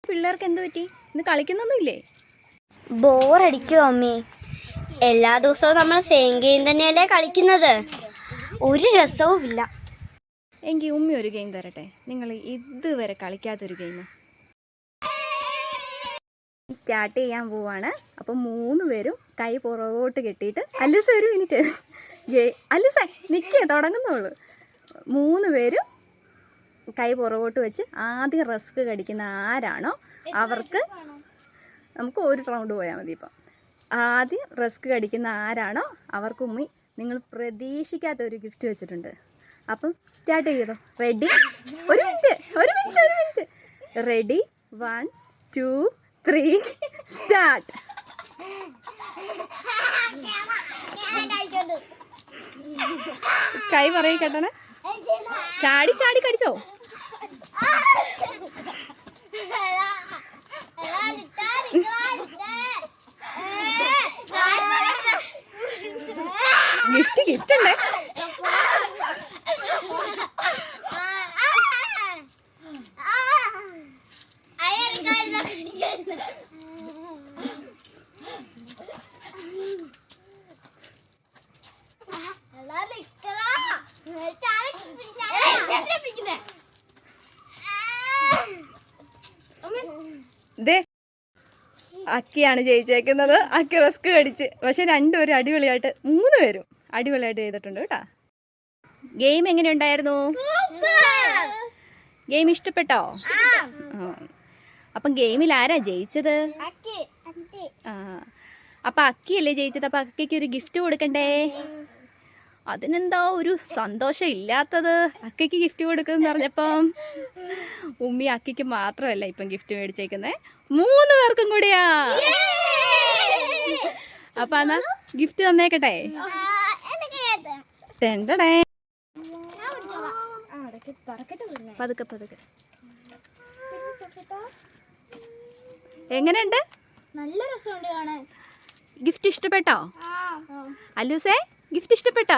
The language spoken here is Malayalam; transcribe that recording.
പിള്ളേർക്ക് എന്ത് പറ്റി? ഇന്ന് കളിക്കുന്നൊന്നുമില്ലേ? ബോറടിക്കുമോ അമ്മേ? എല്ലാ ദിവസവും നമ്മൾ സെയിം ഗെയിം തന്നെയല്ലേ കളിക്കുന്നത്, ഒരു രസവും ഇല്ല. എങ്കിൽ ഉമ്മി ഒരു ഗെയിം തരട്ടെ, നിങ്ങൾ ഇതുവരെ കളിക്കാത്തൊരു ഗെയിം സ്റ്റാർട്ട് ചെയ്യാൻ പോവാണ്. അപ്പം 3 പേരും കൈ പുറകോട്ട് കെട്ടിയിട്ട്, അല്ലൂസ ഒരു മിനിറ്റ്, അല്ലൂസ നിൽക്കേ, തുടങ്ങുന്നുള്ളൂ. 3 പേരും കൈ പുറകോട്ട് വെച്ച് ആദ്യം റസ്ക് കടിക്കുന്ന ആരാണോ അവർക്ക്, നമുക്ക് ഒരു റൗണ്ട് പോയാൽ മതി. ഇപ്പം ആദ്യം റസ്ക് കടിക്കുന്ന ആരാണോ അവർക്ക് ഉമ്മി നിങ്ങൾ പ്രതീക്ഷിക്കാത്ത ഒരു ഗിഫ്റ്റ് വെച്ചിട്ടുണ്ട്. അപ്പം സ്റ്റാർട്ട് ചെയ്തോ. റെഡി? ഒരു മിനിറ്റ്. Ready, 1 2 3 start. കൈ പറയും കേട്ടണേ, ചാടി കടിച്ചോ. ഗിഫ്റ്റ് അല്ലേ? ദേ അക്കിയാണ് ജയിച്ചേക്കുന്നത്. അക്കി റസ്ക് കടിച്ച്. പക്ഷെ 2 പേരും അടിപൊളിയായിട്ട്, 3 പേരും അടിപൊളിയായിട്ട് ചെയ്തിട്ടുണ്ട് കേട്ടോ. ഗെയിം എങ്ങനെയുണ്ടായിരുന്നു? ഗെയിം ഇഷ്ടപ്പെട്ടോ? അപ്പം ഗെയിമിൽ ആരാ ജയിച്ചത്? അപ്പം അക്കിയല്ലേ ജയിച്ചത്. അപ്പം അക്കിക്ക് ഒരു ഗിഫ്റ്റ് കൊടുക്കണ്ടേ? അതിനെന്താ ഒരു സന്തോഷം ഇല്ലാത്തത്? അക്കിക്ക് ഗിഫ്റ്റ് കൊടുക്കുമെന്ന് പറഞ്ഞപ്പം ഉമ്മി അക്കിക്ക് മാത്രമല്ല ഇപ്പം ഗിഫ്റ്റ് മേടിച്ചേക്കുന്നേ, 3 പേർക്കും കൂടിയാ. അപ്പൊ എന്നാ ഗിഫ്റ്റ് തന്നേക്കട്ടെ. പതുക്കെ. എങ്ങനെയുണ്ട്? നല്ല രസമുണ്ട് കാണാൻ. ഗിഫ്റ്റ് ഇഷ്ടപ്പെട്ടോ? അല്ലൂസേ ഗിഫ്റ്റ് ഇഷ്ടപ്പെട്ടോ?